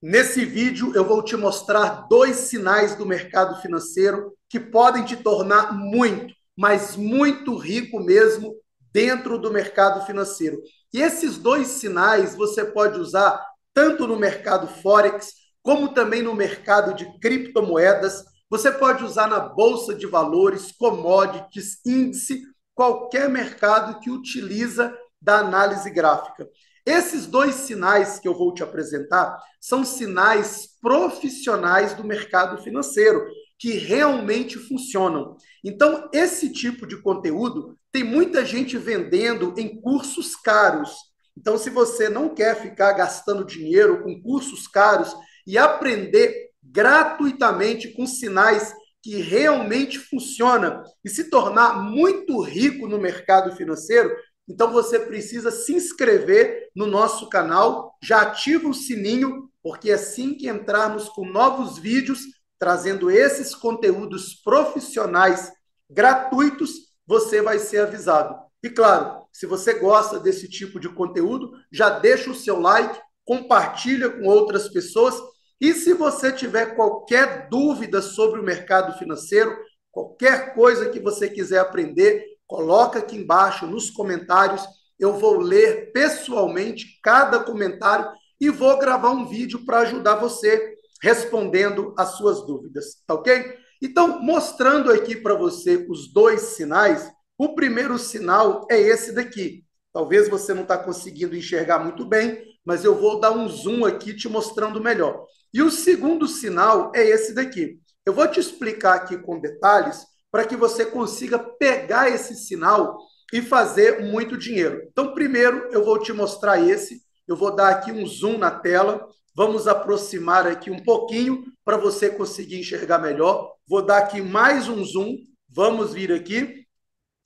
Nesse vídeo, eu vou te mostrar dois sinais do mercado financeiro que podem te tornar muito, mas muito rico mesmo dentro do mercado financeiro. E esses dois sinais você pode usar tanto no mercado Forex, como também no mercado de criptomoedas. Você pode usar na bolsa de valores, commodities, índice, qualquer mercado que utiliza da análise gráfica. Esses dois sinais que eu vou te apresentar são sinais profissionais do mercado financeiro, que realmente funcionam. Então, esse tipo de conteúdo tem muita gente vendendo em cursos caros. Então, se você não quer ficar gastando dinheiro com cursos caros e aprender gratuitamente com sinais que realmente funcionam e se tornar muito rico no mercado financeiro, então você precisa se inscrever no nosso canal, já ativa o sininho, porque assim que entrarmos com novos vídeos, trazendo esses conteúdos profissionais gratuitos, você vai ser avisado. E claro, se você gosta desse tipo de conteúdo, já deixa o seu like, compartilha com outras pessoas. E se você tiver qualquer dúvida sobre o mercado financeiro, qualquer coisa que você quiser aprender, coloca aqui embaixo nos comentários. Eu vou ler pessoalmente cada comentário e vou gravar um vídeo para ajudar você respondendo as suas dúvidas, tá ok? Então, mostrando aqui para você os dois sinais, o primeiro sinal é esse daqui. Talvez você não está conseguindo enxergar muito bem, mas eu vou dar um zoom aqui te mostrando melhor. E o segundo sinal é esse daqui. Eu vou te explicar aqui com detalhes para que você consiga pegar esse sinal e fazer muito dinheiro. Então, primeiro, eu vou te mostrar esse. Eu vou dar aqui um zoom na tela. Vamos aproximar aqui um pouquinho para você conseguir enxergar melhor. Vou dar aqui mais um zoom. Vamos vir aqui.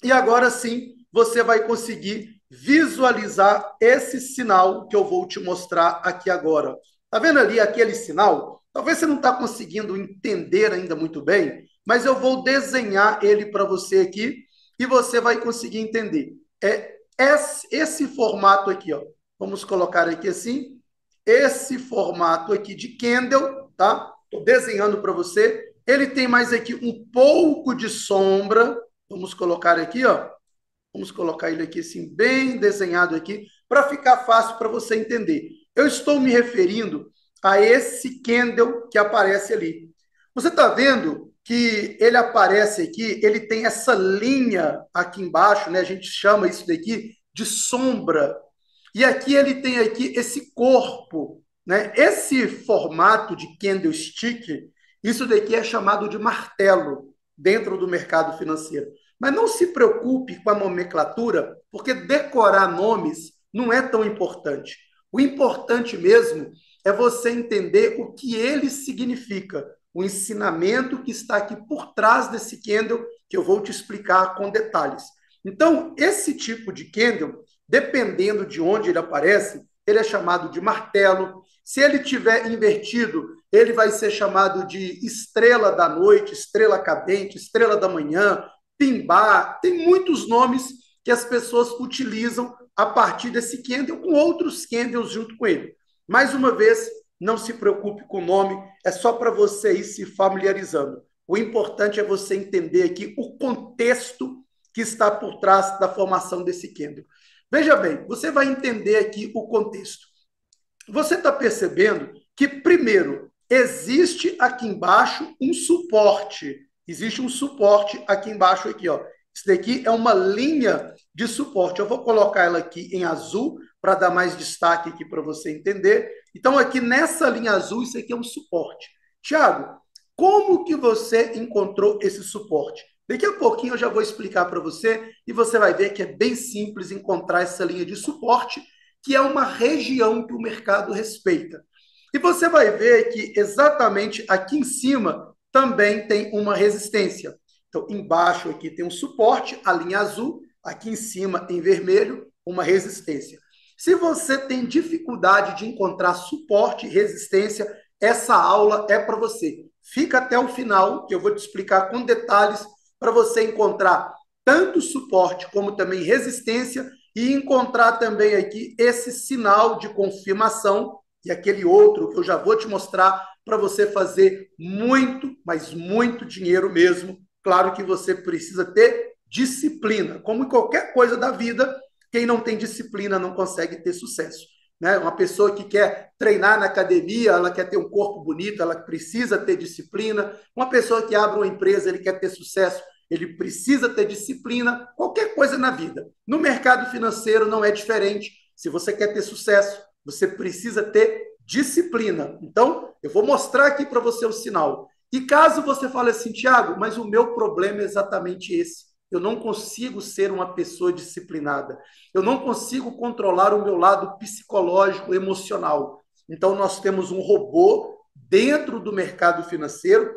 E agora sim, você vai conseguir visualizar esse sinal que eu vou te mostrar aqui agora. Tá vendo ali aquele sinal? Talvez você não está conseguindo entender ainda muito bem, mas eu vou desenhar ele para você aqui e você vai conseguir entender. É esse formato aqui, ó. Vamos colocar aqui assim. Esse formato aqui de candle, tá? Estou desenhando para você. Ele tem mais aqui um pouco de sombra. Vamos colocar aqui, ó. Vamos colocar ele aqui assim, bem desenhado aqui, para ficar fácil para você entender. Eu estou me referindo a esse candle que aparece ali. Você está vendo que ele aparece aqui, ele tem essa linha aqui embaixo, né? A gente chama isso daqui de sombra. E aqui ele tem aqui esse corpo, né? Esse formato de candlestick, isso daqui é chamado de martelo dentro do mercado financeiro. Mas não se preocupe com a nomenclatura, porque decorar nomes não é tão importante. O importante mesmo é você entender o que ele significa, o ensinamento que está aqui por trás desse candle, que eu vou te explicar com detalhes. Então, esse tipo de candle, dependendo de onde ele aparece, ele é chamado de martelo. Se ele tiver invertido, ele vai ser chamado de estrela da noite, estrela cadente, estrela da manhã, pimbar. Tem muitos nomes que as pessoas utilizam a partir desse candle, com outros candles junto com ele. Mais uma vez, não se preocupe com o nome, é só para você ir se familiarizando. O importante é você entender aqui o contexto que está por trás da formação desse candle. Veja bem, você vai entender aqui o contexto. Você está percebendo que, primeiro, existe aqui embaixo um suporte. Existe um suporte aqui embaixo, aqui, ó. Isso daqui é uma linha de suporte. Eu vou colocar ela aqui em azul para dar mais destaque aqui para você entender. Então, aqui nessa linha azul, isso aqui é um suporte. Tiago, como que você encontrou esse suporte? Daqui a pouquinho eu já vou explicar para você e você vai ver que é bem simples encontrar essa linha de suporte, que é uma região que o mercado respeita. E você vai ver que exatamente aqui em cima também tem uma resistência. Então, embaixo aqui tem um suporte, a linha azul, aqui em cima em vermelho, uma resistência. Se você tem dificuldade de encontrar suporte e resistência, essa aula é para você. Fica até o final, que eu vou te explicar com detalhes para você encontrar tanto suporte como também resistência e encontrar também aqui esse sinal de confirmação e aquele outro que eu já vou te mostrar para você fazer muito, mas muito dinheiro mesmo. Claro que você precisa ter disciplina. Como em qualquer coisa da vida, quem não tem disciplina não consegue ter sucesso. Né? Uma pessoa que quer treinar na academia, ela quer ter um corpo bonito, ela precisa ter disciplina. Uma pessoa que abre uma empresa, ele quer ter sucesso, ele precisa ter disciplina. Qualquer coisa na vida. No mercado financeiro não é diferente. Se você quer ter sucesso, você precisa ter disciplina. Então, eu vou mostrar aqui para você o sinal. E caso você fale assim, Tiago, mas o meu problema é exatamente esse. Eu não consigo ser uma pessoa disciplinada. Eu não consigo controlar o meu lado psicológico, emocional. Então, nós temos um robô dentro do mercado financeiro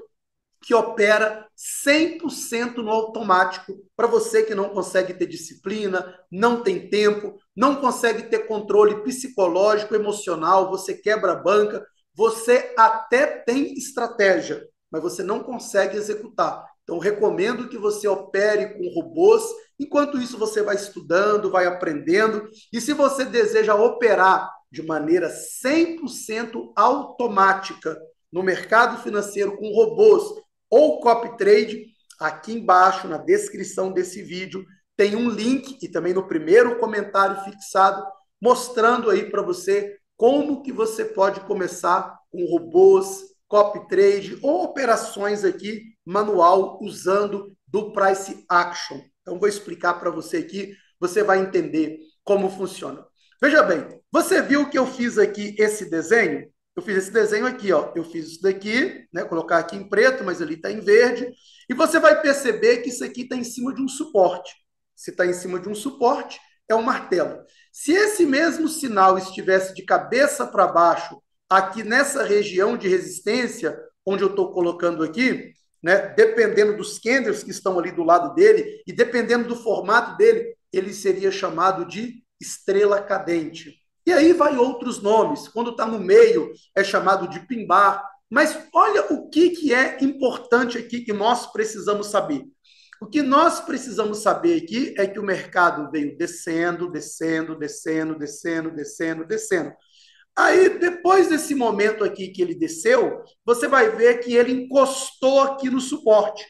que opera 100% no automático para você que não consegue ter disciplina, não tem tempo, não consegue ter controle psicológico, emocional, você quebra a banca, você até tem estratégia, mas você não consegue executar. Então, recomendo que você opere com robôs. Enquanto isso, você vai estudando, vai aprendendo. E se você deseja operar de maneira 100% automática no mercado financeiro com robôs ou copy trade, aqui embaixo na descrição desse vídeo tem um link e também no primeiro comentário fixado mostrando aí para você como que você pode começar com robôs, copy trade ou operações aqui manual usando do price action. Então vou explicar para você aqui, você vai entender como funciona. Veja bem, você viu que eu fiz aqui esse desenho? Eu fiz esse desenho aqui, ó. Eu fiz isso daqui, né? Colocar aqui em preto, mas ali está em verde. E você vai perceber que isso aqui está em cima de um suporte. Se está em cima de um suporte, é um martelo. Se esse mesmo sinal estivesse de cabeça para baixo, aqui nessa região de resistência, onde eu estou colocando aqui, né? Dependendo dos candles que estão ali do lado dele e dependendo do formato dele, ele seria chamado de estrela cadente. E aí vai outros nomes. Quando está no meio, é chamado de pin-bar. Mas olha o que é importante aqui que nós precisamos saber. O que nós precisamos saber aqui é que o mercado veio descendo, descendo, descendo, descendo, descendo, descendo. Aí, depois desse momento aqui que ele desceu, você vai ver que ele encostou aqui no suporte.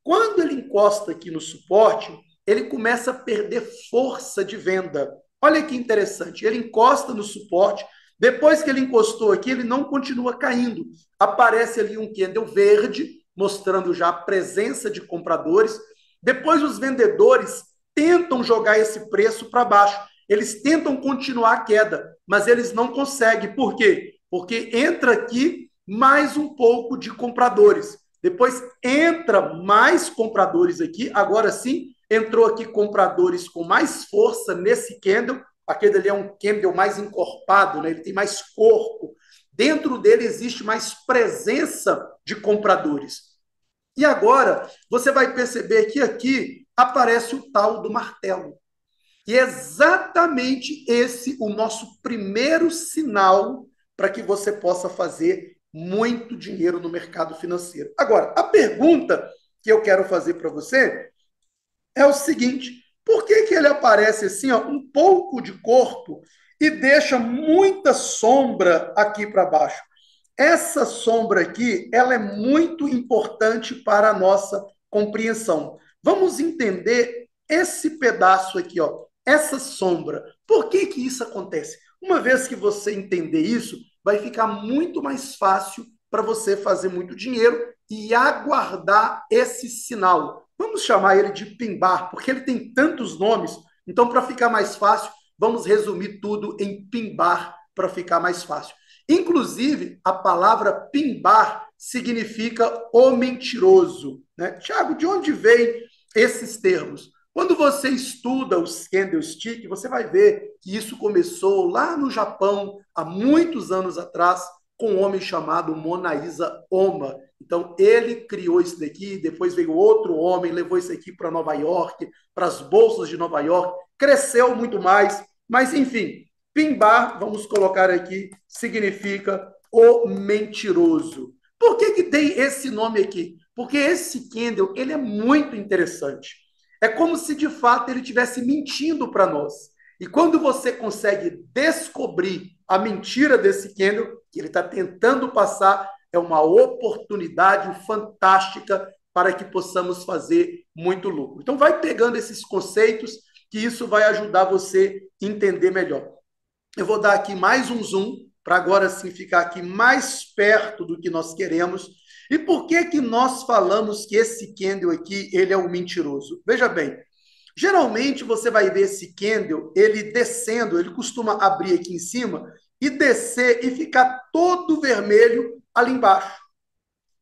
Quando ele encosta aqui no suporte, ele começa a perder força de venda. Olha que interessante, ele encosta no suporte, depois que ele encostou aqui, ele não continua caindo. Aparece ali um candle verde, mostrando já a presença de compradores. Depois os vendedores tentam jogar esse preço para baixo. Eles tentam continuar a queda, mas eles não conseguem. Por quê? Porque entra aqui mais um pouco de compradores. Depois entra mais compradores aqui. Agora sim, entrou aqui compradores com mais força nesse candle. Aquele ali é um candle mais encorpado, né? Ele tem mais corpo. Dentro dele existe mais presença de compradores. E agora você vai perceber que aqui aparece o tal do martelo. E é exatamente esse o nosso primeiro sinal para que você possa fazer muito dinheiro no mercado financeiro. Agora, a pergunta que eu quero fazer para você é o seguinte: por que ele aparece assim, ó, um pouco de corpo e deixa muita sombra aqui para baixo? Essa sombra aqui, ela é muito importante para a nossa compreensão. Vamos entender esse pedaço aqui, ó, essa sombra. Por que isso acontece? Uma vez que você entender isso, vai ficar muito mais fácil para você fazer muito dinheiro e aguardar esse sinal. Vamos chamar ele de pin-bar, porque ele tem tantos nomes. Então, para ficar mais fácil, vamos resumir tudo em pin-bar para ficar mais fácil. Inclusive, a palavra pin-bar significa o mentiroso. Né? Tiago, de onde vem esses termos? Quando você estuda os candlestick, você vai ver que isso começou lá no Japão, há muitos anos atrás, com um homem chamado Monaisa Oma. Então, ele criou isso daqui, depois veio outro homem, levou isso aqui para Nova York, para as bolsas de Nova York, cresceu muito mais, mas, enfim, pin-bar, vamos colocar aqui, significa o mentiroso. Por que tem esse nome aqui? Porque esse candle, ele é muito interessante. É como se, de fato, ele estivesse mentindo para nós. E quando você consegue descobrir A mentira desse candle que ele está tentando passar é uma oportunidade fantástica para que possamos fazer muito lucro. Então, vai pegando esses conceitos, que isso vai ajudar você a entender melhor. Eu vou dar aqui mais um zoom, para agora sim ficar aqui mais perto do que nós queremos. E por que que nós falamos que esse candle aqui, ele é o mentiroso? Veja bem, geralmente você vai ver esse candle, ele descendo, ele costuma abrir aqui em cima e descer e ficar todo vermelho ali embaixo.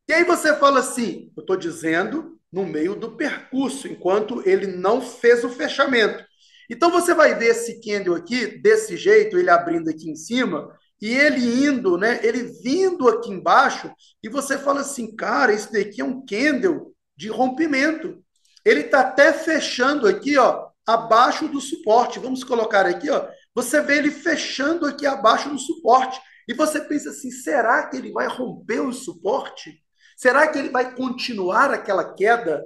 E aí você fala assim, eu estou dizendo no meio do percurso, enquanto ele não fez o fechamento. Então você vai ver esse candle aqui, desse jeito, ele abrindo aqui em cima, e ele indo, né? Ele vindo aqui embaixo, e você fala assim, cara, isso daqui é um candle de rompimento. Ele está até fechando aqui, ó, abaixo do suporte. Vamos colocar aqui, ó. Você vê ele fechando aqui abaixo do suporte. E você pensa assim, será que ele vai romper o suporte? Será que ele vai continuar aquela queda?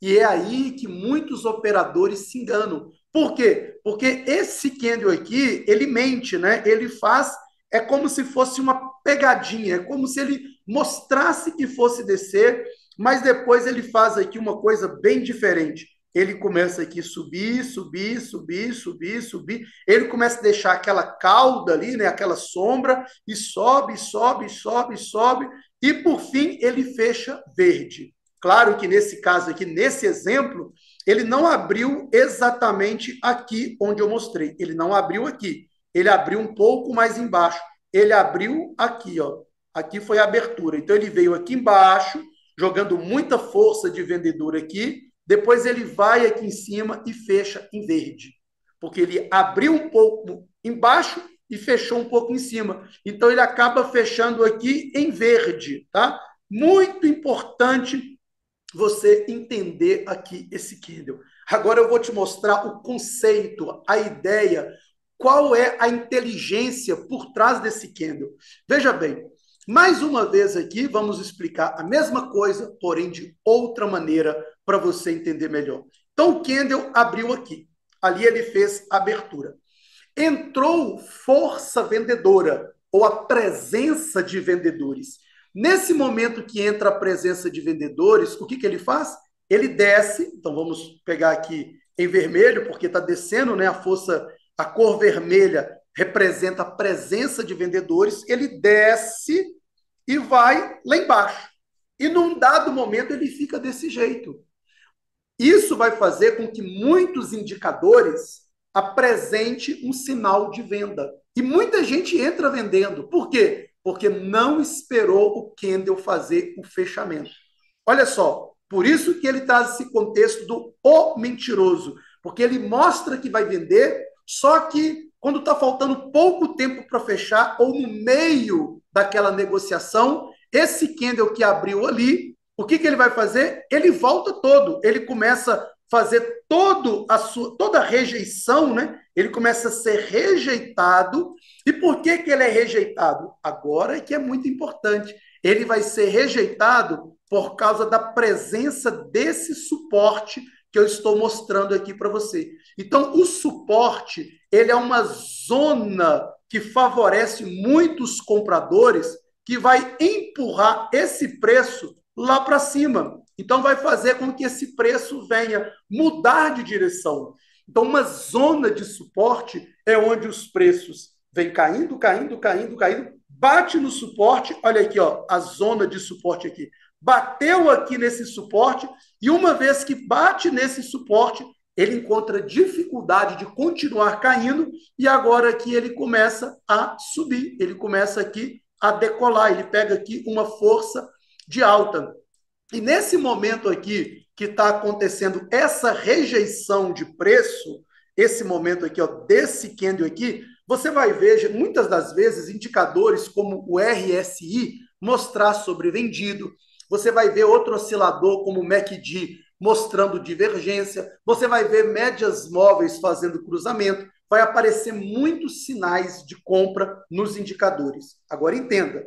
E é aí que muitos operadores se enganam. Por quê? Porque esse candle aqui, ele mente, né? Ele faz, é como se fosse uma pegadinha, é como se ele mostrasse que fosse descer, mas depois ele faz aqui uma coisa bem diferente. Ele começa aqui a subir, subir, subir, subir, subir. Ele começa a deixar aquela cauda ali, né? Aquela sombra, e sobe, sobe, sobe, sobe, e por fim ele fecha verde. Claro que nesse caso aqui, nesse exemplo, ele não abriu exatamente aqui onde eu mostrei. Ele não abriu aqui. Ele abriu um pouco mais embaixo. Ele abriu aqui, ó. Aqui foi a abertura. Então ele veio aqui embaixo, jogando muita força de vendedor aqui. Depois ele vai aqui em cima e fecha em verde. Porque ele abriu um pouco embaixo e fechou um pouco em cima. Então ele acaba fechando aqui em verde, tá? Muito importante você entender aqui esse candle. Agora eu vou te mostrar o conceito, a ideia, qual é a inteligência por trás desse candle. Veja bem, mais uma vez aqui vamos explicar a mesma coisa, porém de outra maneira para você entender melhor. Então o candle abriu aqui, ali ele fez a abertura. Entrou força vendedora ou a presença de vendedores. Nesse momento que entra a presença de vendedores, o que ele faz? Ele desce, então vamos pegar aqui em vermelho, porque está descendo, né? A força, a cor vermelha representa a presença de vendedores, ele desce e vai lá embaixo. E num dado momento ele fica desse jeito. Isso vai fazer com que muitos indicadores apresente um sinal de venda. E muita gente entra vendendo. Por quê? Porque não esperou o candle fazer o fechamento. Olha só, por isso que ele traz esse contexto do o mentiroso, porque ele mostra que vai vender, só que quando está faltando pouco tempo para fechar, ou no meio daquela negociação, esse candle que abriu ali, o que ele vai fazer? Ele volta todo, ele começa a fazer toda a rejeição, né? Ele começa a ser rejeitado. E por que ele é rejeitado? Agora é que é muito importante. Ele vai ser rejeitado por causa da presença desse suporte que eu estou mostrando aqui para você. Então, o suporte, ele é uma zona que favorece muitos compradores, que vai empurrar esse preço lá para cima. Então, vai fazer com que esse preço venha mudar de direção. Então, uma zona de suporte é onde os preços vêm caindo, caindo, caindo, caindo, bate no suporte, olha aqui, ó, a zona de suporte aqui. Bateu aqui nesse suporte, e uma vez que bate nesse suporte, ele encontra dificuldade de continuar caindo, e agora aqui ele começa a subir, ele começa aqui a decolar, ele pega aqui uma força de alta. E nesse momento aqui que está acontecendo essa rejeição de preço, esse momento aqui, ó, desse candle aqui, você vai ver muitas das vezes indicadores como o RSI mostrar sobrevendido, você vai ver outro oscilador como o MACD mostrando divergência, você vai ver médias móveis fazendo cruzamento, vai aparecer muitos sinais de compra nos indicadores. Agora entenda,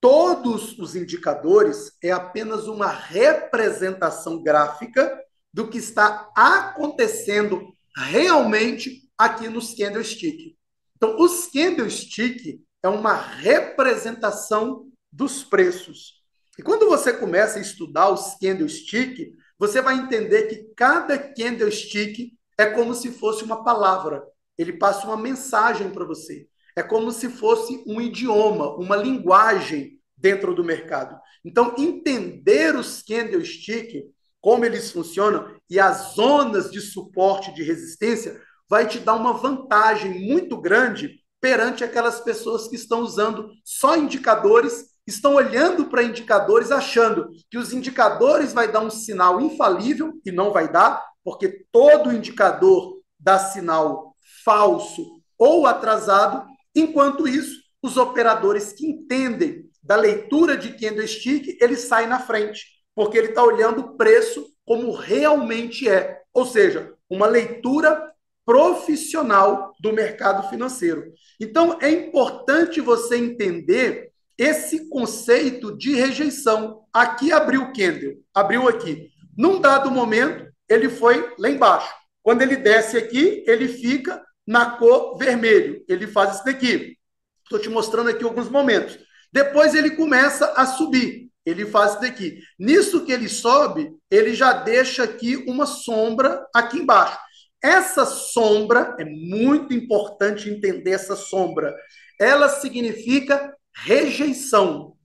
todos os indicadores é apenas uma representação gráfica do que está acontecendo realmente aqui nos candlestick. Então, os candlestick é uma representação dos preços. E quando você começa a estudar os candlestick, você vai entender que cada candlestick é como se fosse uma palavra. Ele passa uma mensagem para você. É como se fosse um idioma, uma linguagem dentro do mercado. Então, entender os candlestick, como eles funcionam e as zonas de suporte e de resistência, vai te dar uma vantagem muito grande perante aquelas pessoas que estão usando só indicadores, estão olhando para indicadores achando que os indicadores vai dar um sinal infalível, e não vai dar, porque todo indicador dá sinal falso ou atrasado. Enquanto isso, os operadores que entendem da leitura de candlestick, ele sai na frente, porque ele está olhando o preço como realmente é, ou seja, uma leitura profissional do mercado financeiro. Então, é importante você entender esse conceito de rejeição. Aqui abriu o candle, abriu aqui. Num dado momento, ele foi lá embaixo. Quando ele desce aqui, ele fica na cor vermelho. Ele faz isso daqui. Estou te mostrando aqui alguns momentos. Depois ele começa a subir. Ele faz isso daqui. Nisso que ele sobe, ele já deixa aqui uma sombra aqui embaixo. Essa sombra, é muito importante entender essa sombra, ela significa rejeição.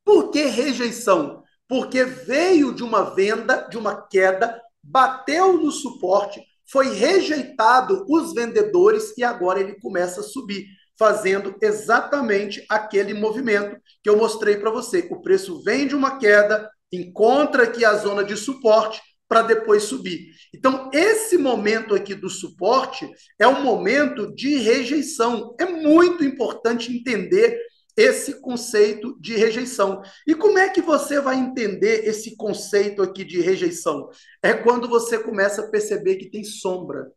Por que rejeição? Porque veio de uma venda, de uma queda, bateu no suporte, foi rejeitado os vendedores e agora ele começa a subir, fazendo exatamente aquele movimento que eu mostrei para você. O preço vem de uma queda, encontra aqui a zona de suporte para depois subir. Então, esse momento aqui do suporte é um momento de rejeição. É muito importante entender esse conceito de rejeição. E como é que você vai entender esse conceito aqui de rejeição? É quando você começa a perceber que tem sombra.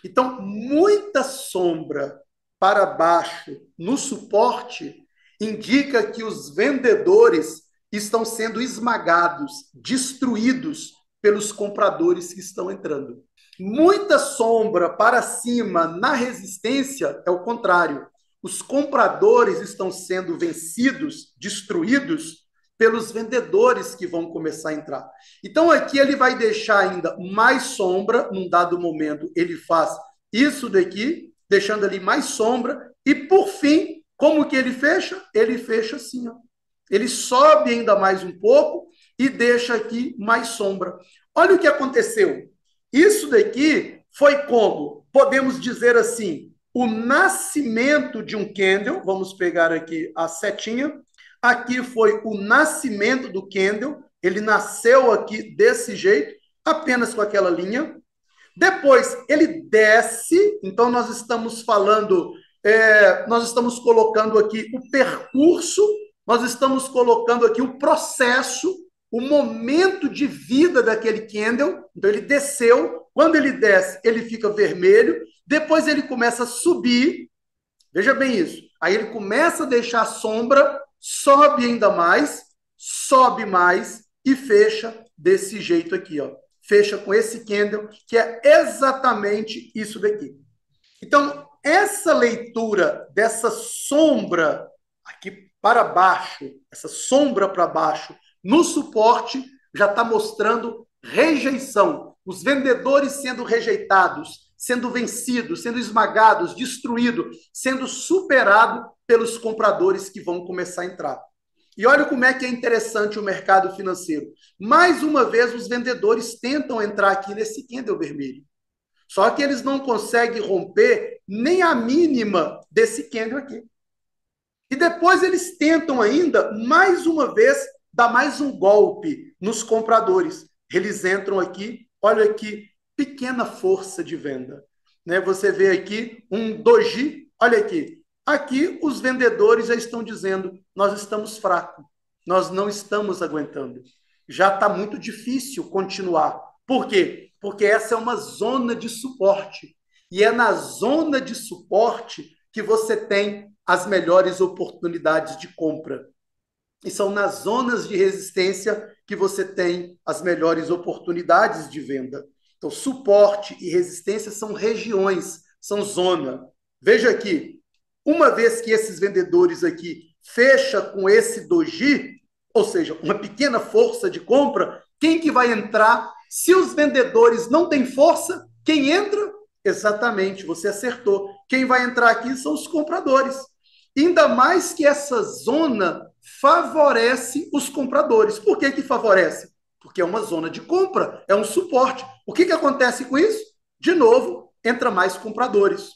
Então, muita sombra para baixo no suporte indica que os vendedores estão sendo esmagados, destruídos pelos compradores que estão entrando. Muita sombra para cima na resistência é o contrário. Os compradores estão sendo vencidos, destruídos pelos vendedores que vão começar a entrar. Então aqui ele vai deixar ainda mais sombra, num dado momento ele faz isso daqui, deixando ali mais sombra, e por fim, como que ele fecha? Ele fecha assim, ó. Ele sobe ainda mais um pouco e deixa aqui mais sombra. Olha o que aconteceu. Isso daqui foi como, podemos dizer assim, o nascimento de um candle. Vamos pegar aqui a setinha. Aqui foi o nascimento do candle. Ele nasceu aqui desse jeito, apenas com aquela linha. Depois ele desce. Então nós estamos falando, nós estamos colocando aqui o percurso, nós estamos colocando aqui o processo, o momento de vida daquele candle. Então ele desceu. Quando ele desce, ele fica vermelho. Depois ele começa a subir. Veja bem isso. Aí ele começa a deixar a sombra, sobe ainda mais, sobe mais e fecha desse jeito aqui, ó. Fecha com esse candle, que é exatamente isso daqui. Então, essa leitura dessa sombra aqui para baixo, essa sombra para baixo, no suporte, já está mostrando rejeição. Os vendedores sendo rejeitados, sendo vencidos, sendo esmagados, destruídos, sendo superado pelos compradores que vão começar a entrar. E olha como é que é interessante o mercado financeiro. Mais uma vez, os vendedores tentam entrar aqui nesse candle vermelho. Só que eles não conseguem romper nem a mínima desse candle aqui. E depois eles tentam ainda, mais uma vez, dar mais um golpe nos compradores. Eles entram aqui, olha aqui, pequena força de venda. Né? Você vê aqui um doji, olha aqui. Aqui os vendedores já estão dizendo, nós estamos fracos, nós não estamos aguentando. Já está muito difícil continuar. Por quê? Porque essa é uma zona de suporte. E é na zona de suporte que você tem as melhores oportunidades de compra. E são nas zonas de resistência que você tem as melhores oportunidades de venda. Então, suporte e resistência são regiões, são zona. Veja aqui, uma vez que esses vendedores aqui fecha com esse doji, ou seja, uma pequena força de compra, quem que vai entrar? Se os vendedores não têm força, quem entra? Exatamente, você acertou. Quem vai entrar aqui são os compradores. Ainda mais que essa zona favorece os compradores. Por que que favorece? Porque é uma zona de compra, é um suporte. O que que acontece com isso? De novo, entra mais compradores.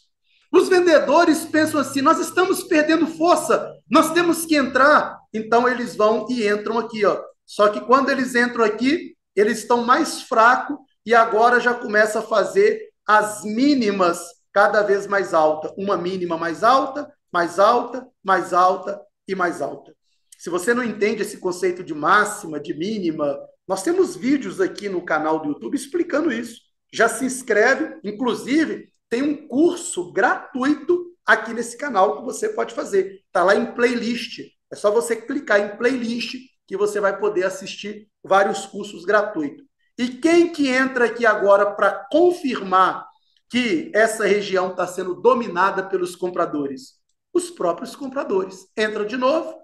Os vendedores pensam assim: nós estamos perdendo força, nós temos que entrar. Então eles vão e entram aqui, ó. Só que quando eles entram aqui, eles estão mais fracos e agora já começa a fazer as mínimas cada vez mais alta. Uma mínima mais alta, mais alta, mais alta e mais alta. Se você não entende esse conceito de máxima, de mínima, nós temos vídeos aqui no canal do YouTube explicando isso. Já se inscreve, inclusive tem um curso gratuito aqui nesse canal que você pode fazer. Está lá em playlist. É só você clicar em playlist que você vai poder assistir vários cursos gratuitos. E quem que entra aqui agora para confirmar que essa região está sendo dominada pelos compradores? Os próprios compradores. Entra de novo,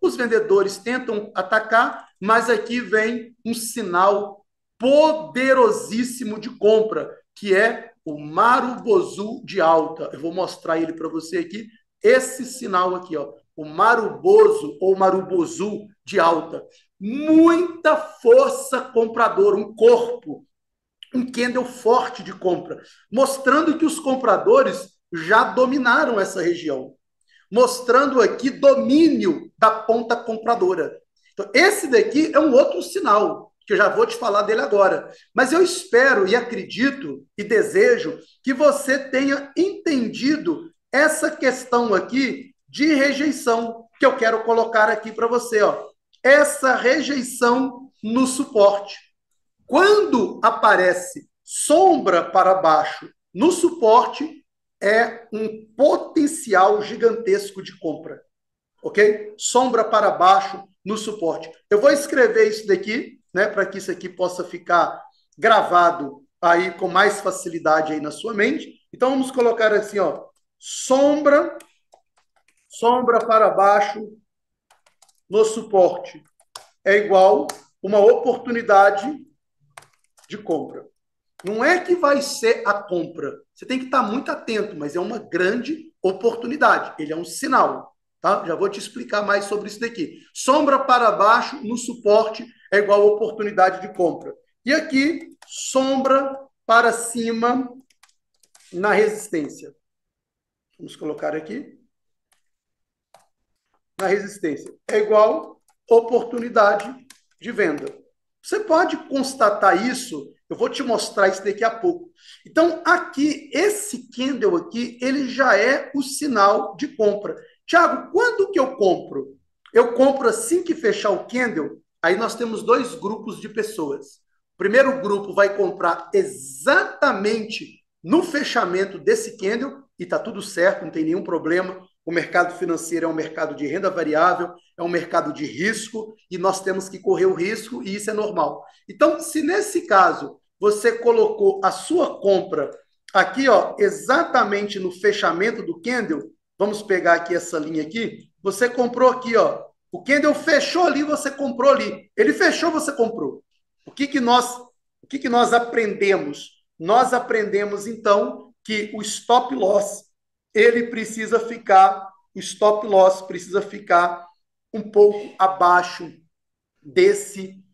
os vendedores tentam atacar, mas aqui vem um sinal poderosíssimo de compra, que é o Marubozu de alta. Eu vou mostrar ele para você aqui, esse sinal aqui, ó, o Marubozu ou Marubozu de alta. Muita força compradora, um corpo, um candle forte de compra, mostrando que os compradores já dominaram essa região, mostrando aqui domínio da ponta compradora. Então, esse daqui é um outro sinal, que eu já vou te falar dele agora. Mas eu espero e acredito e desejo que você tenha entendido essa questão aqui de rejeição, que eu quero colocar aqui para você, ó. Essa rejeição no suporte. Quando aparece sombra para baixo no suporte, é um potencial gigantesco de compra, ok? Sombra para baixo no suporte. Eu vou escrever isso daqui, né, para que isso aqui possa ficar gravado aí com mais facilidade aí na sua mente. Então vamos colocar assim, ó, sombra para baixo no suporte é igual uma oportunidade de compra. Não é que vai ser a compra. Você tem que estar muito atento, mas é uma grande oportunidade. Ele é um sinal. Tá? Já vou te explicar mais sobre isso daqui. Sombra para baixo no suporte é igual a oportunidade de compra. E aqui, sombra para cima na resistência. Vamos colocar aqui. Na resistência. É igual oportunidade de venda. Você pode constatar isso, eu vou te mostrar isso daqui a pouco. Então, aqui, esse candle aqui, ele já é o sinal de compra. Tiago, quando que eu compro? Eu compro assim que fechar o candle, aí nós temos dois grupos de pessoas. O primeiro grupo vai comprar exatamente no fechamento desse candle, e está tudo certo, não tem nenhum problema. O mercado financeiro é um mercado de renda variável, é um mercado de risco e nós temos que correr o risco e isso é normal. Então, se nesse caso você colocou a sua compra aqui, ó, exatamente no fechamento do candle, vamos pegar aqui essa linha aqui, você comprou aqui, ó, o candle fechou ali, você comprou ali. Ele fechou, você comprou. O que nós aprendemos? Nós aprendemos então que o stop loss ele precisa ficar, o stop loss precisa ficar um pouco abaixo desse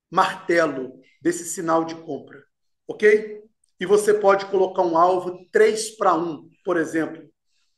martelo, desse sinal de compra, ok? E você pode colocar um alvo 3 para 1, por exemplo,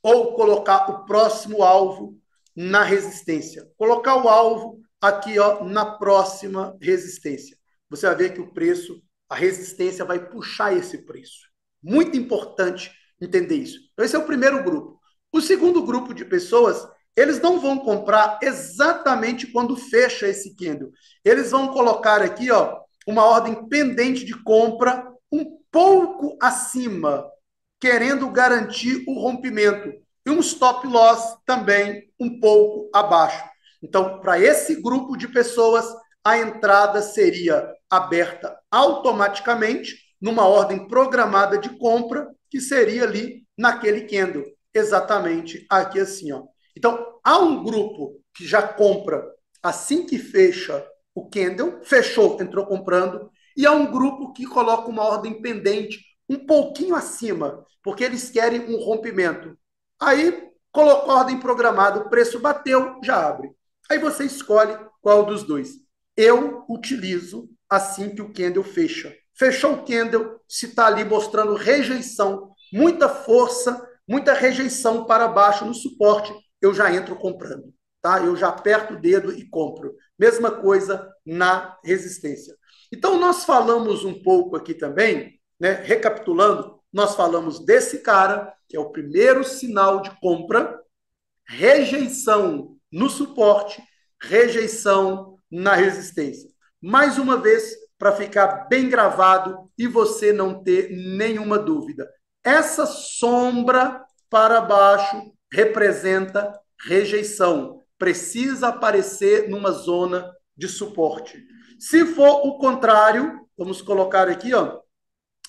ou colocar o próximo alvo na resistência. Colocar o alvo aqui, ó, na próxima resistência. Você vai ver que o preço, a resistência vai puxar esse preço. Muito importante entender isso. Então, esse é o primeiro grupo. O segundo grupo de pessoas, eles não vão comprar exatamente quando fecha esse candle. Eles vão colocar aqui, ó, uma ordem pendente de compra um pouco acima, querendo garantir o rompimento. E um stop loss também um pouco abaixo. Então, para esse grupo de pessoas, a entrada seria aberta automaticamente numa ordem programada de compra, que seria ali naquele candle, exatamente aqui assim, ó. Então, há um grupo que já compra assim que fecha o candle, fechou, entrou comprando, e há um grupo que coloca uma ordem pendente um pouquinho acima, porque eles querem um rompimento. Aí, colocou a ordem programada, o preço bateu, já abre. Aí você escolhe qual dos dois. Eu utilizo assim que o candle fecha. Fechou o candle, se está ali mostrando rejeição, muita força, muita rejeição para baixo no suporte, eu já entro comprando, tá? Eu já aperto o dedo e compro. Mesma coisa na resistência. Então, nós falamos um pouco aqui também, né? Recapitulando, nós falamos desse cara, que é o primeiro sinal de compra, rejeição no suporte, rejeição na resistência. Mais uma vez, para ficar bem gravado e você não ter nenhuma dúvida. Essa sombra para baixo representa rejeição. Precisa aparecer numa zona de suporte. Se for o contrário, vamos colocar aqui, ó.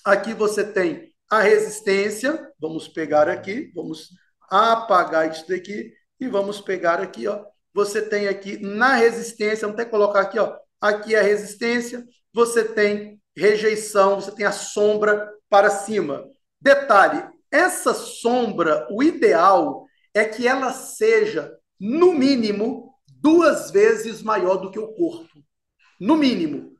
Aqui você tem a resistência. Vamos pegar aqui, vamos apagar isso daqui e vamos pegar aqui, ó. Você tem aqui na resistência, vamos até colocar aqui, ó. Aqui é a resistência, você tem rejeição, você tem a sombra para cima. Detalhe, essa sombra, o ideal é que ela seja, no mínimo, 2 vezes maior do que o corpo. No mínimo.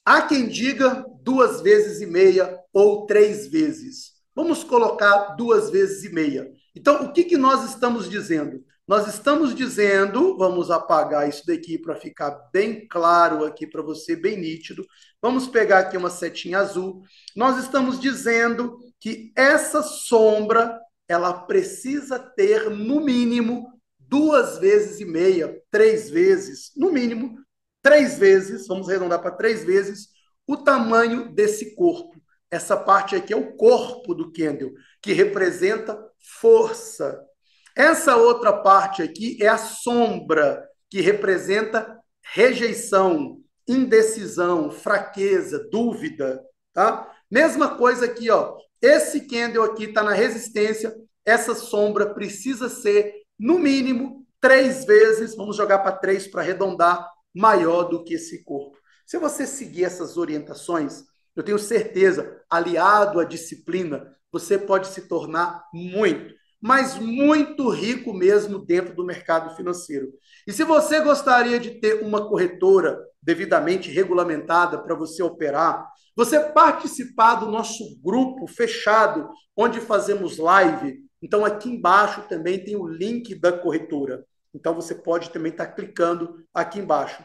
Há quem diga 2 vezes e meia ou 3 vezes. Vamos colocar 2 vezes e meia. Então, o que nós estamos dizendo? Nós estamos dizendo, vamos apagar isso daqui para ficar bem claro aqui para você, bem nítido. Vamos pegar aqui uma setinha azul. Nós estamos dizendo que essa sombra, ela precisa ter, no mínimo, 2 vezes e meia, 3 vezes, no mínimo, 3 vezes, vamos arredondar para 3 vezes, o tamanho desse corpo. Essa parte aqui é o corpo do candle, que representa força. Essa outra parte aqui é a sombra, que representa rejeição, indecisão, fraqueza, dúvida, tá? Mesma coisa aqui, ó. Esse candle aqui está na resistência, essa sombra precisa ser, no mínimo, 3 vezes, vamos jogar para 3 para arredondar, maior do que esse corpo. Se você seguir essas orientações, eu tenho certeza, aliado à disciplina, você pode se tornar muito, mas muito rico mesmo dentro do mercado financeiro. E se você gostaria de ter uma corretora devidamente regulamentada para você operar, você participar do nosso grupo fechado, onde fazemos live, então aqui embaixo também tem o link da corretora. Então, você pode também estar clicando aqui embaixo.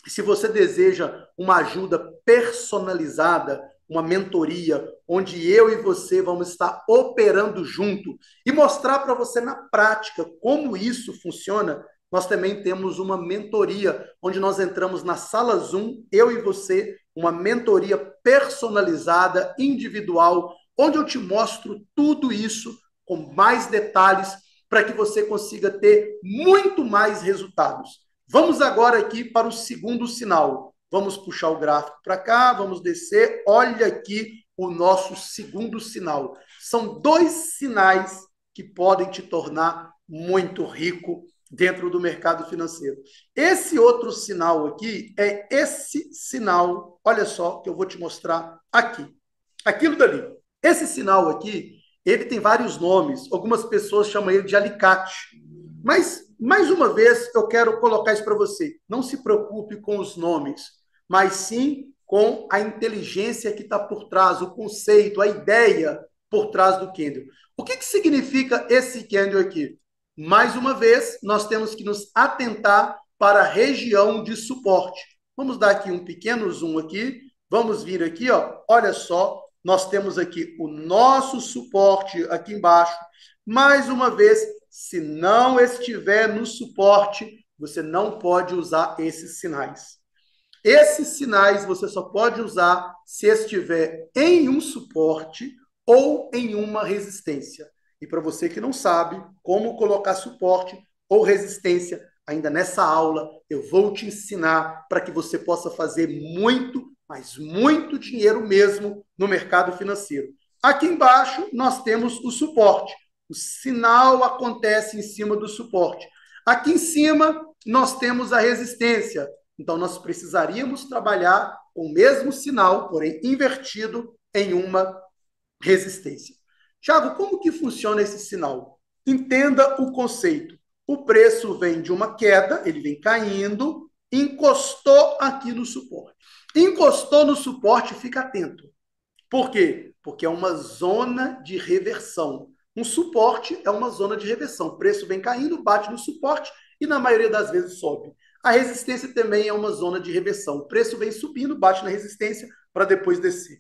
Se você deseja uma ajuda personalizada, uma mentoria, onde eu e você vamos estar operando junto e mostrar para você na prática como isso funciona, nós também temos uma mentoria, onde nós entramos na sala Zoom, eu e você, uma mentoria personalizada, individual, onde eu te mostro tudo isso com mais detalhes, para que você consiga ter muito mais resultados. Vamos agora aqui para o segundo sinal. Vamos puxar o gráfico para cá, vamos descer. Olha aqui o nosso segundo sinal. São 2 sinais que podem te tornar muito rico dentro do mercado financeiro. Esse outro sinal aqui é esse sinal, olha só, que eu vou te mostrar aqui. Aquilo dali. Esse sinal aqui, ele tem vários nomes. Algumas pessoas chamam ele de alicate. Mas, mais uma vez, eu quero colocar isso para você. Não se preocupe com os nomes, mas sim com a inteligência que está por trás, o conceito, a ideia por trás do candle. O que significa esse candle aqui? Mais uma vez, nós temos que nos atentar para a região de suporte. Vamos dar aqui um pequeno zoom aqui. Vamos vir aqui, ó. Olha só, nós temos aqui o nosso suporte aqui embaixo. Mais uma vez, se não estiver no suporte, você não pode usar esses sinais. Esses sinais você só pode usar se estiver em um suporte ou em uma resistência. E para você que não sabe como colocar suporte ou resistência, ainda nessa aula eu vou te ensinar para que você possa fazer muito, mas muito dinheiro mesmo no mercado financeiro. Aqui embaixo, nós temos o suporte. O sinal acontece em cima do suporte. Aqui em cima, nós temos a resistência. Então, nós precisaríamos trabalhar com o mesmo sinal, porém invertido, em uma resistência. Tiago, como que funciona esse sinal? Entenda o conceito. O preço vem de uma queda, ele vem caindo, encostou aqui no suporte. Encostou no suporte, fica atento. Por quê? Porque é uma zona de reversão. Um suporte é uma zona de reversão. O preço vem caindo, bate no suporte e na maioria das vezes sobe. A resistência também é uma zona de reversão. O preço vem subindo, bate na resistência para depois descer.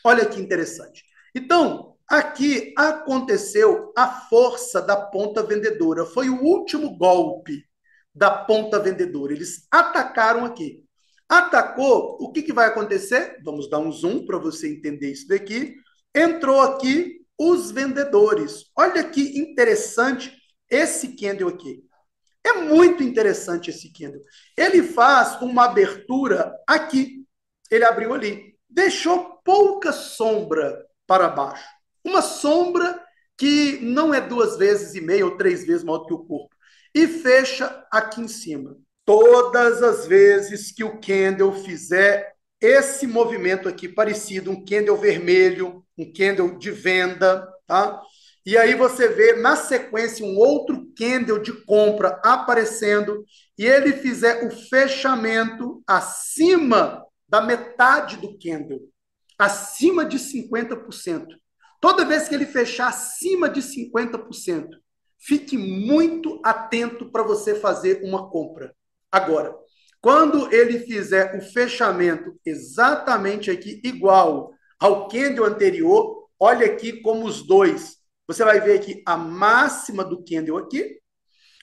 Olha que interessante. Então, aqui aconteceu a força da ponta vendedora. Foi o último golpe da ponta vendedora. Eles atacaram aqui. Atacou, o que vai acontecer? Vamos dar um zoom para você entender isso daqui. Entrou aqui os vendedores. Olha que interessante esse candle aqui. É muito interessante esse candle. Ele faz uma abertura aqui. Ele abriu ali. Deixou pouca sombra para baixo. Uma sombra que não é 2,5 vezes ou 3 vezes maior que o corpo. E fecha aqui em cima. Todas as vezes que o candle fizer esse movimento aqui parecido, um candle vermelho, um candle de venda, tá? E aí você vê na sequência um outro candle de compra aparecendo e ele fizer o fechamento acima da metade do candle, acima de 50%. Toda vez que ele fechar acima de 50%, fique muito atento para você fazer uma compra. Agora, quando ele fizer o fechamento exatamente aqui igual ao candle anterior, olha aqui como os dois. Você vai ver aqui a máxima do candle aqui,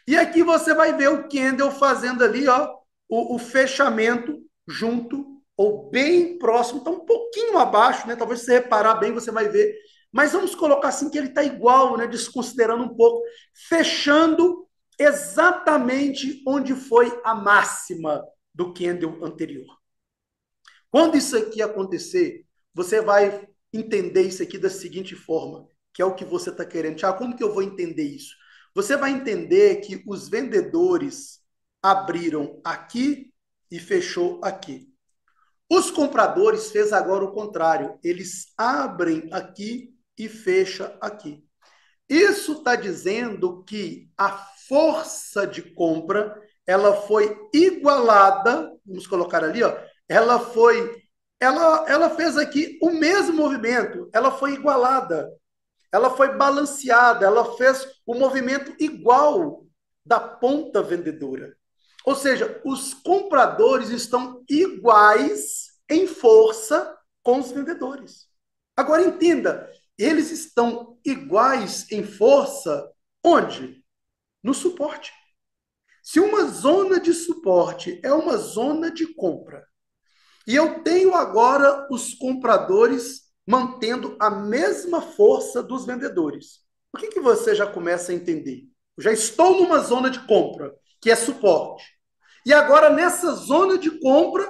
e aqui você vai ver o candle fazendo ali, ó, o fechamento junto ou bem próximo, está um pouquinho abaixo, né? Talvez você reparar bem, você vai ver. Mas vamos colocar assim que ele está igual, né? Desconsiderando um pouco, fechando exatamente onde foi a máxima do candle anterior. Quando isso aqui acontecer, você vai entender isso aqui da seguinte forma, que é o que você está querendo. Tiago, como que eu vou entender isso? Você vai entender que os vendedores abriram aqui e fechou aqui. Os compradores fez agora o contrário. Eles abrem aqui e fecham aqui. Isso está dizendo que a força de compra ela foi igualada, vamos colocar ali, ó, ela fez aqui o mesmo movimento, ela foi igualada, ela foi balanceada, ela fez o movimento igual da ponta vendedora. Ou seja, os compradores estão iguais em força com os vendedores. Agora entenda, eles estão iguais em força onde? No suporte. Se uma zona de suporte é uma zona de compra, e eu tenho agora os compradores mantendo a mesma força dos vendedores, o que você já começa a entender? Eu já estou numa zona de compra, que é suporte. E agora, nessa zona de compra,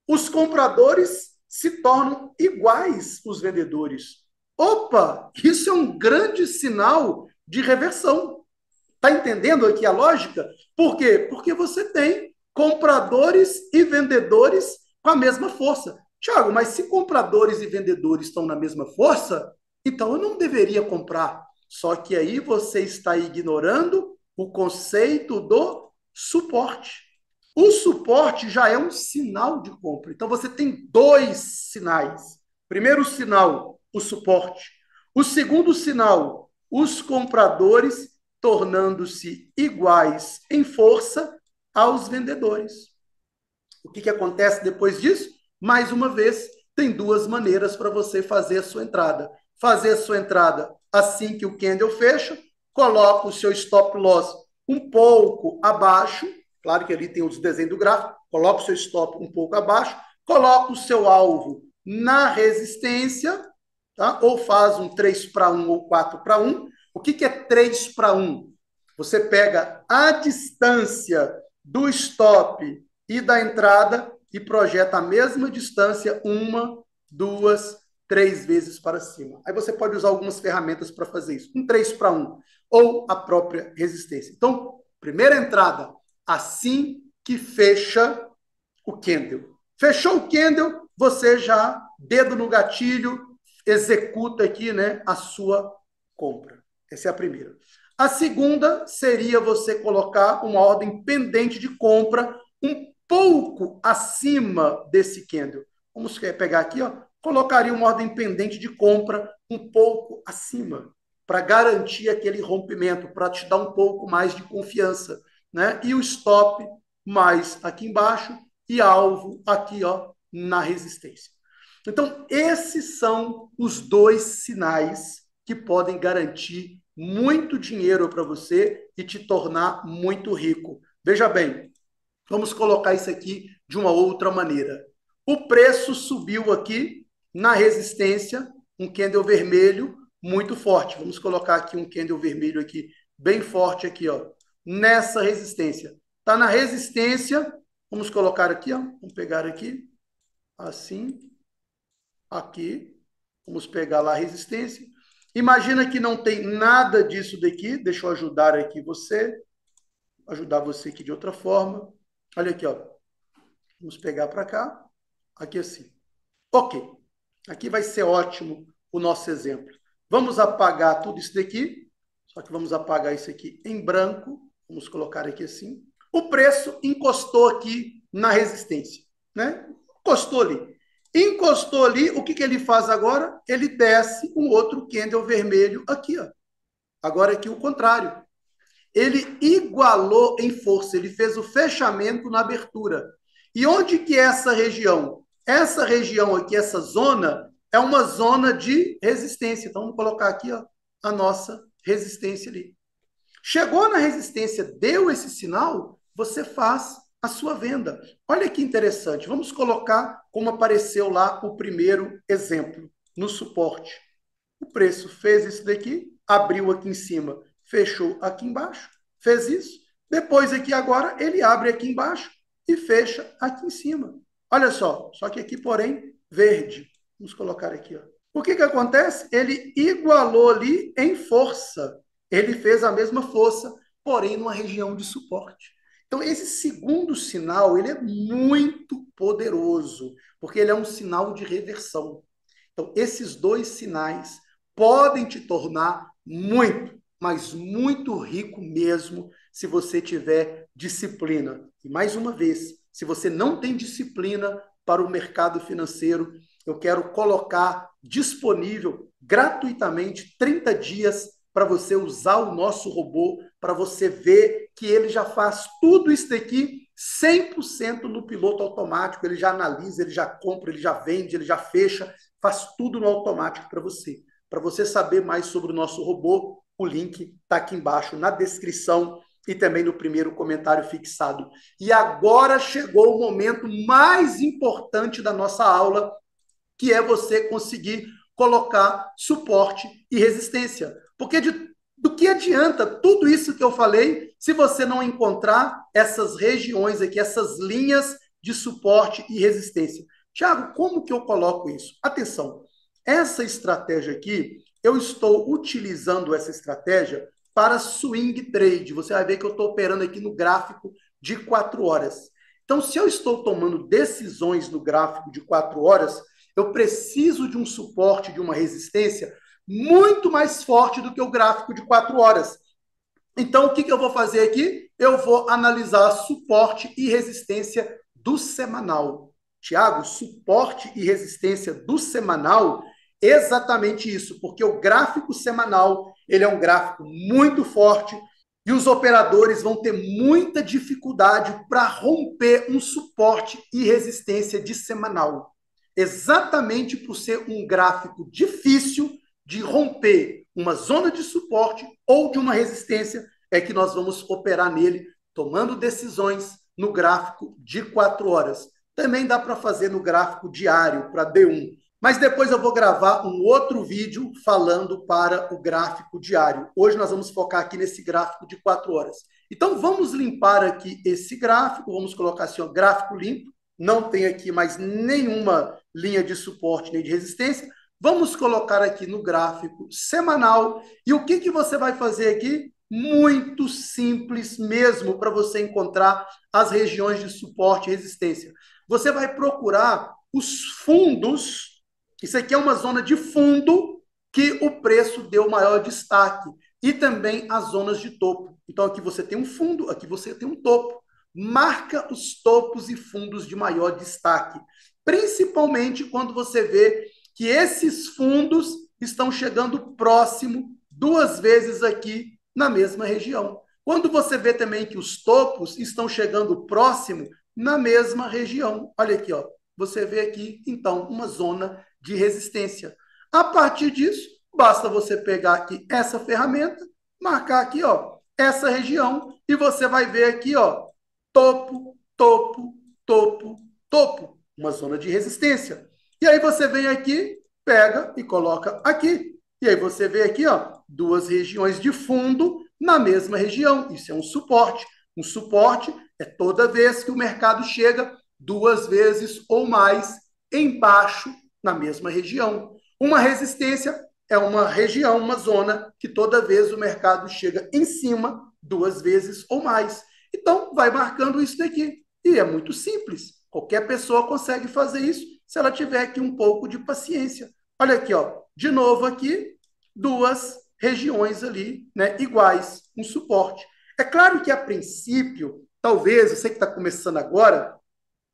os compradores se tornam iguais os vendedores. Opa, isso é um grande sinal de reversão. Está entendendo aqui a lógica? Por quê? Porque você tem compradores e vendedores com a mesma força. Tiago, mas se compradores e vendedores estão na mesma força, então eu não deveria comprar. Só que aí você está ignorando o conceito do suporte. O suporte já é um sinal de compra. Então você tem dois sinais. Primeiro sinal, o suporte. O segundo sinal, os compradores tornando-se iguais em força aos vendedores. O que acontece depois disso? Mais uma vez, tem duas maneiras para você fazer a sua entrada. Fazer a sua entrada assim que o candle fecha, coloca o seu stop loss um pouco abaixo, claro que ali tem os desenhos do gráfico, coloca o seu stop um pouco abaixo, coloca o seu alvo na resistência, tá? Ou faz um 3-1 ou 4-1. O que é 3-1? Você pega a distância do stop e da entrada e projeta a mesma distância, 1, 2, 3 vezes para cima. Aí você pode usar algumas ferramentas para fazer isso. Um 3 para 1 ou a própria resistência. Então, primeira entrada, assim que fecha o candle. Fechou o candle, você já, dedo no gatilho, executa aqui, né, a sua compra. Essa é a primeira. A segunda seria você colocar uma ordem pendente de compra um pouco acima desse candle. Vamos pegar aqui, ó, colocaria uma ordem pendente de compra um pouco acima, para garantir aquele rompimento, para te dar um pouco mais de confiança, né? E o stop mais aqui embaixo e alvo aqui, ó, na resistência. Então, esses são os 2 sinais que podem garantir muito dinheiro para você e te tornar muito rico. Veja bem, vamos colocar isso aqui de uma outra maneira. O preço subiu aqui na resistência, um candle vermelho muito forte. Vamos colocar aqui um candle vermelho aqui, bem forte aqui, ó, nessa resistência. Está na resistência, vamos colocar aqui, ó, vamos pegar aqui, assim, aqui, vamos pegar lá a resistência. Imagina que não tem nada disso daqui, deixa eu ajudar aqui você, ajudar você aqui de outra forma. Olha aqui, ó, vamos pegar para cá, aqui assim. Ok, aqui vai ser ótimo o nosso exemplo. Vamos apagar tudo isso daqui, só que vamos apagar isso aqui em branco, vamos colocar aqui assim. O preço encostou aqui na resistência, né? Encostou ali. Encostou ali, o que ele faz agora? Ele desce um outro candle vermelho aqui, ó. Agora aqui o contrário. Ele igualou em força, ele fez o fechamento na abertura. E onde que é essa região? Essa região aqui, essa zona, é uma zona de resistência. Então, vamos colocar aqui, ó, a nossa resistência ali. Chegou na resistência, deu esse sinal, você faz a sua venda. Olha que interessante. Vamos colocar como apareceu lá o primeiro exemplo, no suporte. O preço fez isso daqui, abriu aqui em cima, fechou aqui embaixo, fez isso. Depois aqui agora, ele abre aqui embaixo e fecha aqui em cima. Olha só que aqui, porém, verde. Vamos colocar aqui, ó. O que acontece? Ele igualou ali em força. Ele fez a mesma força, porém numa região de suporte. Então, esse segundo sinal, ele é muito poderoso, porque ele é um sinal de reversão. Então, esses 2 sinais podem te tornar muito, mas muito rico mesmo, se você tiver disciplina. E mais uma vez, se você não tem disciplina para o mercado financeiro, eu quero colocar disponível gratuitamente 30 dias para você usar o nosso robô, para você ver que ele já faz tudo isso daqui 100% no piloto automático. Ele já analisa, ele já compra, ele já vende, ele já fecha, faz tudo no automático para você. Para você saber mais sobre o nosso robô, o link está aqui embaixo na descrição e também no primeiro comentário fixado. E agora chegou o momento mais importante da nossa aula, que é você conseguir colocar suporte e resistência. Porque do que adianta tudo isso que eu falei se você não encontrar essas regiões aqui, essas linhas de suporte e resistência? Tiago, como que eu coloco isso? Atenção, essa estratégia aqui, eu estou utilizando essa estratégia para swing trade. Você vai ver que eu estou operando aqui no gráfico de 4 horas. Então, se eu estou tomando decisões no gráfico de 4 horas, eu preciso de um suporte, de uma resistência muito mais forte do que o gráfico de 4 horas. Então, o que eu vou fazer aqui? Eu vou analisar suporte e resistência do semanal. Tiago, suporte e resistência do semanal, exatamente isso, porque o gráfico semanal, ele é um gráfico muito forte e os operadores vão ter muita dificuldade para romper um suporte e resistência de semanal. Exatamente por ser um gráfico difícil de romper uma zona de suporte ou de uma resistência, é que nós vamos operar nele, tomando decisões no gráfico de 4 horas. Também dá para fazer no gráfico diário, para D1. Mas depois eu vou gravar um outro vídeo falando para o gráfico diário. Hoje nós vamos focar aqui nesse gráfico de 4 horas. Então vamos limpar aqui esse gráfico, vamos colocar assim, ó, gráfico limpo. Não tem aqui mais nenhuma linha de suporte nem de resistência. Vamos colocar aqui no gráfico semanal. E o que você vai fazer aqui? Muito simples mesmo para você encontrar as regiões de suporte e resistência. Você vai procurar os fundos. Isso aqui é uma zona de fundo que o preço deu maior destaque. E também as zonas de topo. Então, aqui você tem um fundo, aqui você tem um topo. Marca os topos e fundos de maior destaque. Principalmente quando você vê que esses fundos estão chegando próximo, duas vezes aqui na mesma região. Quando você vê também que os topos estão chegando próximo na mesma região. Olha aqui, ó. Você vê aqui, então, uma zona de resistência. A partir disso, basta você pegar aqui essa ferramenta, marcar aqui, ó, essa região, e você vai ver aqui, ó, topo, topo, topo, topo, uma zona de resistência. E aí você vem aqui, pega e coloca aqui. E aí você vê aqui, ó, duas regiões de fundo na mesma região. Isso é um suporte. Um suporte é toda vez que o mercado chega duas vezes ou mais embaixo na mesma região. Uma resistência é uma região, uma zona que toda vez o mercado chega em cima duas vezes ou mais. Então, vai marcando isso daqui. E é muito simples. Qualquer pessoa consegue fazer isso se ela tiver aqui um pouco de paciência. Olha aqui, ó. De novo aqui, duas regiões ali, né, iguais, um suporte. É claro que a princípio, talvez, você que está começando agora,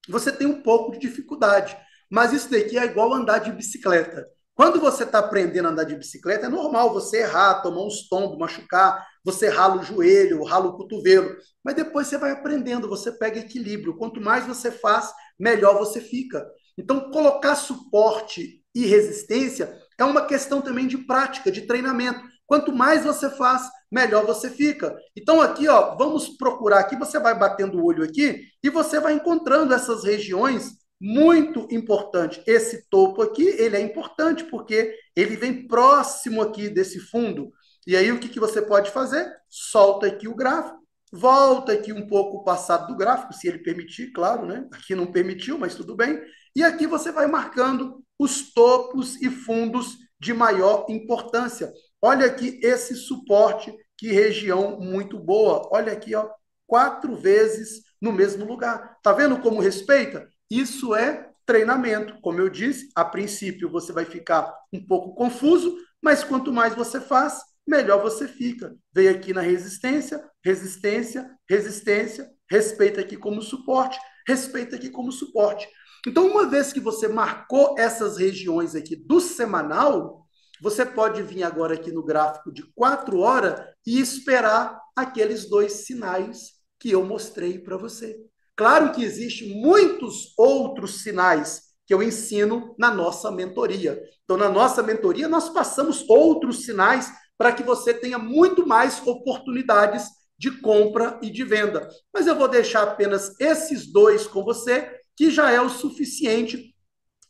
você tem um pouco de dificuldade. Mas isso daqui é igual andar de bicicleta. Quando você está aprendendo a andar de bicicleta, é normal você errar, tomar uns tombos, machucar, você rala o joelho, rala o cotovelo. Mas depois você vai aprendendo, você pega equilíbrio. Quanto mais você faz, melhor você fica. Então, colocar suporte e resistência é uma questão também de prática, de treinamento. Quanto mais você faz, melhor você fica. Então, aqui, ó, vamos procurar aqui, você vai batendo o olho aqui e você vai encontrando essas regiões muito importantes. Esse topo aqui, ele é importante porque ele vem próximo aqui desse fundo. E aí, o que você pode fazer? Solta aqui o gráfico, volta aqui um pouco o passado do gráfico, se ele permitir, claro, né? Aqui não permitiu, mas tudo bem. E aqui você vai marcando os topos e fundos de maior importância. Olha aqui esse suporte, que região muito boa. Olha aqui, ó, 4 vezes no mesmo lugar. Tá vendo como respeita? Isso é treinamento. Como eu disse, a princípio você vai ficar um pouco confuso, mas quanto mais você faz, melhor você fica. Veio aqui na resistência, resistência, resistência, respeita aqui como suporte, respeita aqui como suporte. Então, uma vez que você marcou essas regiões aqui do semanal, você pode vir agora aqui no gráfico de 4 horas e esperar aqueles dois sinais que eu mostrei para você. Claro que existem muitos outros sinais que eu ensino na nossa mentoria. Então, na nossa mentoria, nós passamos outros sinais para que você tenha muito mais oportunidades de compra e de venda. Mas eu vou deixar apenas esses dois com você, que já é o suficiente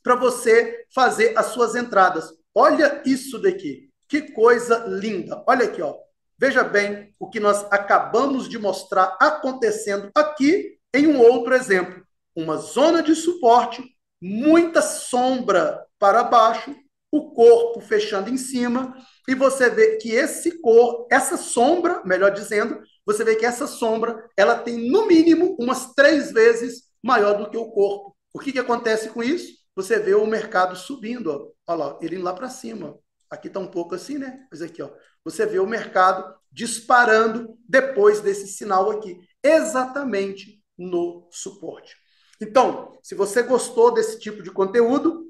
para você fazer as suas entradas. Olha isso daqui, que coisa linda. Olha aqui, ó. Veja bem o que nós acabamos de mostrar acontecendo aqui em um outro exemplo. Uma zona de suporte, muita sombra para baixo, o corpo fechando em cima, e você vê que essa sombra, melhor dizendo, você vê que essa sombra, ela tem no mínimo umas 3 vezes maior do que o corpo. O que acontece com isso? Você vê o mercado subindo, ó. Olha lá, ele indo lá para cima. Aqui está um pouco assim, né? Mas aqui, ó. Você vê o mercado disparando depois desse sinal aqui, exatamente no suporte. Então, se você gostou desse tipo de conteúdo,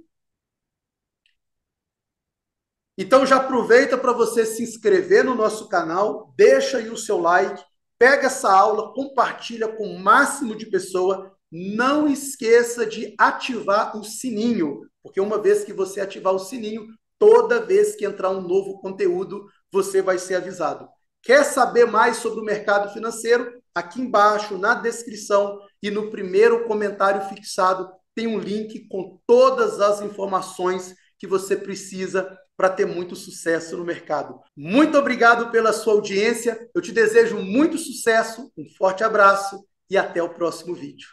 então já aproveita para você se inscrever no nosso canal, deixa aí o seu like, pega essa aula, compartilha com o máximo de pessoas. Não esqueça de ativar o sininho, porque uma vez que você ativar o sininho, toda vez que entrar um novo conteúdo, você vai ser avisado. Quer saber mais sobre o mercado financeiro? Aqui embaixo, na descrição e no primeiro comentário fixado, tem um link com todas as informações que você precisa para ter muito sucesso no mercado. Muito obrigado pela sua audiência. Eu te desejo muito sucesso, um forte abraço e até o próximo vídeo.